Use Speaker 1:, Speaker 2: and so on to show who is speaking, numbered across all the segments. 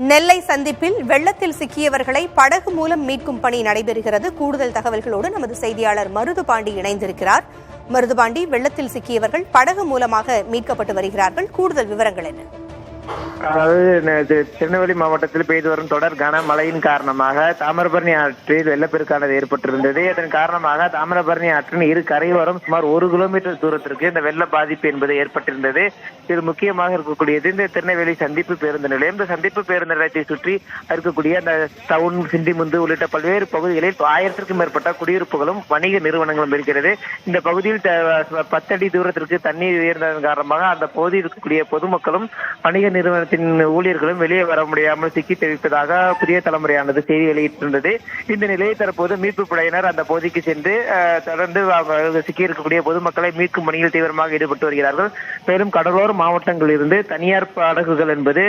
Speaker 1: நெல்லை சந்திப்பில் வெள்ளத்தில் சிக்கியவர்களை படகு மூலம் மீட்கும் பணி நடைபெறுகிறது. கூடுதல் தகவல்களோடு நமது செய்தியாளர் மருதுபாண்டி இணைந்திருக்கிறார். மருதுபாண்டி, வெள்ளத்தில் சிக்கியவர்கள் படகு மூலமாக மீட்கப்பட்டு வருகிறார்கள். கூடுதல் விவரங்கள் என்ன?
Speaker 2: அதாவது திருநெல்வேலி மாவட்டத்தில் பெய்து வரும் தொடர் கனமழையின் காரணமாக தாமிரபரணி ஆற்றில் வெள்ளப்பெருக்கானது ஏற்பட்டிருந்தது. இதன் காரணமாக தாமிரபரணி ஆற்றின் இரு கரையோரம் சுமார் 1 கிலோமீட்டர் தூரத்திற்கு இந்த வெள்ள பாதிப்பு என்பது ஏற்பட்டிருந்தது. இது முக்கியமாக இருக்கக்கூடியது இந்த திருநெல்வேலி சந்திப்பு பேருந்து நிலையம். இந்த சந்திப்பு பேருந்து நிலையத்தை சுற்றி இருக்கக்கூடிய அந்த டவுன், சிண்டிமுந்து உள்ளிட்ட பல்வேறு பகுதிகளில் 1000க்கும் மேற்பட்ட குடியிருப்புகளும் வணிக நிறுவனங்களும் இருக்கிறது. இந்த பகுதியில் 10 அடி தூரத்திற்கு தண்ணீர் உயர்ந்ததன் காரணமாக அந்த பகுதியில் இருக்கக்கூடிய பொதுமக்களும் வணிக நிறுவனத்தின் ஊழியர்களும் வெளியே வர முடியாமல் சிக்கி தெரிவிப்பதாக புதிய தலைமுறையானது செய்தி வெளியிட்டிருந்தது. இந்த நிலையை தற்போது மீட்பு படையினர் அந்த பகுதிக்கு சென்று தொடர்ந்து சிக்கி இருக்கக்கூடிய பொதுமக்களை மீட்கும் பணியில் தீவிரமாக ஈடுபட்டு வருகிறார்கள். மேலும் கடலோர மாவட்டங்களில் இருந்து தனியார் படகுகள் என்பது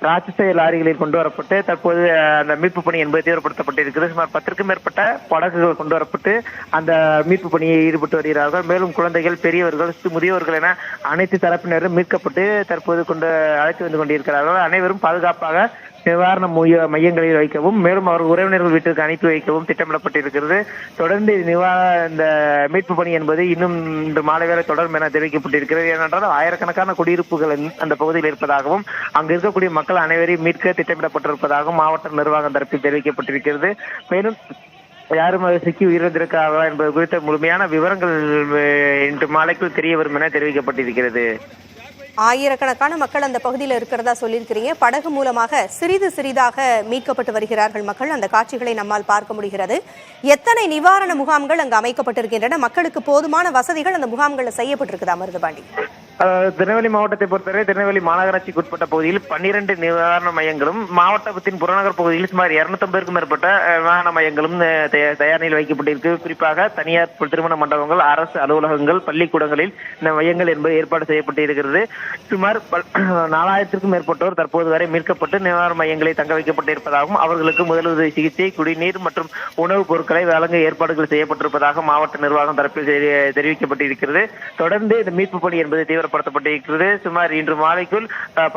Speaker 2: ராட்சச லாரிகளில் கொண்டு வரப்பட்டு தற்போது அந்த மீட்பு பணி என்பது தீவிரப்படுத்தப்பட்டிருக்கிறது. சுமார் 10க்கும் மேற்பட்ட படகுகள் கொண்டு வரப்பட்டு அந்த மீட்பு பணியை ஈடுபட்டு வருகிறார்கள். மேலும் குழந்தைகள், பெரியவர்கள், முதியோர்கள் என அனைத்து தரப்பினரும் மீட்கப்பட்டு தற்போது அழைத்து வந்து கொண்டிருக்கிறார்கள். அனைவரும் பாதுகாப்பாக நிவாரண மையங்களில் வைக்கவும், மேலும் அவர் உறவினர்கள் வீட்டிற்கு அனுப்பி வைக்கவும் திட்டமிடப்பட்டிருக்கிறது. தொடர்ந்து இந்த மீட்பு பணி என்பது இன்னும் இன்று மாலை வேலை தொடரும் என தெரிவிக்கப்பட்டிருக்கிறது. ஏனென்றால் ஆயிரக்கணக்கான குடியிருப்புகள் அந்த பகுதியில் இருப்பதாகவும் அங்கு இருக்கக்கூடிய மக்கள் அனைவரையும் மீட்க திட்டமிடப்பட்டிருப்பதாகவும் மாவட்ட நிர்வாகம் தரப்பில் தெரிவிக்கப்பட்டிருக்கிறது. மேலும் யாரும் சிக்கி உயிரிழந்திருக்காரா என்பது குறித்த முழுமையான விவரங்கள் இன்று மாலைக்குள் தெரிய வரும் என தெரிவிக்கப்பட்டிருக்கிறது.
Speaker 1: ஆயிரக்கணக்கான மக்கள் அந்த பகுதியில் இருக்கிறதா சொல்லியிருக்கிறீங்க. படகு மூலமாக சிறிது சிறிதாக மீட்கப்பட்டு வருகிறார்கள் மக்கள். அந்த காட்சிகளை நம்மால் பார்க்க முடிகிறது. எத்தனை நிவாரண முகாம்கள் அங்கு அமைக்கப்பட்டிருக்கின்றன? மக்களுக்கு போதுமான வசதிகள் அந்த முகாம்களில் செய்யப்பட்டிருக்குதா மருதுபாண்டி?
Speaker 2: திருநெல்வேலி மாவட்டத்தை பொறுத்தவரை திருநெல்வேலி மாநகராட்சிக்கு உட்பட்ட பகுதியில் 12 நிவாரண மையங்களும், மாவட்டத்தின் புறநகர் பகுதியில் சுமார் 250க்கும் மேற்பட்ட நிவாரண மையங்களும் தயார் நிலையில் வைக்கப்பட்டிருக்கு. குறிப்பாக தனியார் திருமண மண்டபங்கள், அரசு அலுவலகங்கள், பள்ளிக்கூடங்களில் இந்த மையங்கள் என்பது ஏற்பாடு செய்யப்பட்டிருக்கிறது. சுமார் 4000க்கும் மேற்பட்டோர் தற்போது வரை மீட்கப்பட்டு நிவாரண மையங்களை தங்க வைக்கப்பட்டிருப்பதாகவும் அவர்களுக்கு முதலுதவி சிகிச்சை, குடிநீர் மற்றும் உணவுப் பொருட்களை வழங்க ஏற்பாடுகள் செய்யப்பட்டிருப்பதாக மாவட்ட நிர்வாகம் தரப்பில் தெரிவிக்கப்பட்டிருக்கிறது. தொடர்ந்து இந்த மீட்பு பணி என்பது தீவிரப்படுத்தப்பட்டிருக்கிறது. சுமார் இன்று மாலைக்குள்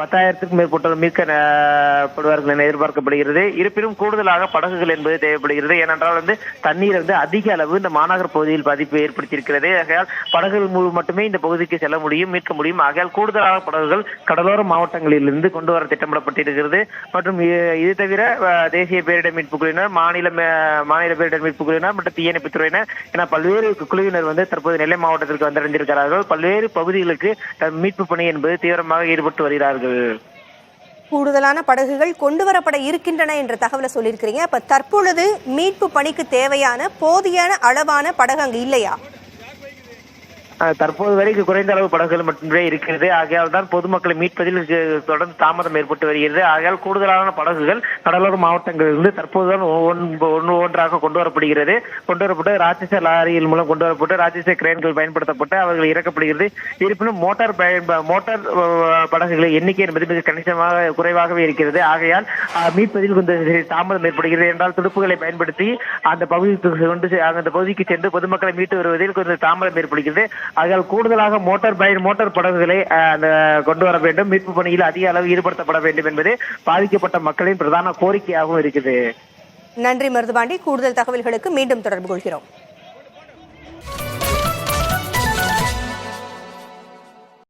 Speaker 2: 10,000க்கும் மேற்பட்டோர் மீட்கப்படுவார்கள் என எதிர்பார்க்கப்படுகிறது. இருப்பினும் கூடுதலாக படகுகள் என்பது தேவைப்படுகிறது. ஏனென்றால் தண்ணீர் அதிக அளவு இந்த மாநகர பகுதியில் பாதிப்பு ஏற்படுத்தியிருக்கிறது. ஆகையால் படகுகள் மூலம் மட்டுமே இந்த பகுதிக்கு செல்ல முடியும், மீட்க முடியும். ஆகையால் கூடுதலாக படகுகள் கடலோர மாவட்டங்களில் இருந்து கொண்டு வர திட்டமிடப்பட்டிருக்கிறது. மற்றும் இது தவிர தேசிய பேரிடர் மீட்பு குழுவினர், மாநில பேரிடர் மீட்பு குழுவினர் மற்றும் தீயணைப்பு துறையினர் என பல்வேறு குழுவினர் தற்போது நெல்லை மாவட்டத்திற்கு வந்தடைந்திருக்கிறார்கள். பல்வேறு பகுதிகளுக்கு மீட்பு பணி என்பது தீவிரமாக ஈடுபட்டு வருகிறார்கள்.
Speaker 1: கூடுதலான படகுகள் கொண்டு வரப்பட இருக்கின்றன என்ற தகவலை சொல்லியிருக்கிறீங்க. அப்ப தற்பொழுது மீட்பு பணிக்கு தேவையான போதிய அளவான படகு அங்கு இல்லையா?
Speaker 2: தற்போது வரைக்கும் குறைந்த அளவு படகுகள் மட்டுமே இருக்கிறது. ஆகையால் தான் பொதுமக்களை மீட்பதில் தொடர்ந்து தாமதம் ஏற்பட்டு வருகிறது. ஆகையால் கூடுதலான படகுகள் கடலோர மாவட்டங்களிலிருந்து தற்போதுதான் ஒன்றாக கொண்டு வரப்படுகிறது. கொண்டு வரப்பட்டு ராட்சச லாரியில் மூலம் கொண்டு வரப்பட்டு ராட்சச கிரேன்கள் பயன்படுத்தப்பட்டு அவர்கள் இறக்கப்படுகிறது. இருப்பினும் மோட்டார் படகுகளின் எண்ணிக்கை என்பது மிக கணிசமாக குறைவாகவே இருக்கிறது. ஆகையால் மீட்பதில் கொஞ்சம் தாமதம் ஏற்படுகிறது. என்றால் துடுப்புகளை பயன்படுத்தி அந்த பகுதிக்கு சென்று பொதுமக்களை மீட்டு வருவதில் கொஞ்சம் தாமதம் ஏற்படுகிறது. ஆகையால் கூடுதலாக மோட்டார் படகுகளை கொண்டு வர வேண்டும், மீட்பு பணியில் அதிக அளவு ஈடுபடுத்தப்பட வேண்டும் என்பது பாதிக்கப்பட்ட மக்களின் பிரதான கோரிக்கையாகவும் இருக்குது.
Speaker 1: நன்றி மருதுபாண்டி. கூடுதல் தகவல்களுக்கு மீண்டும் தொடர்பு கொள்கிறோம்.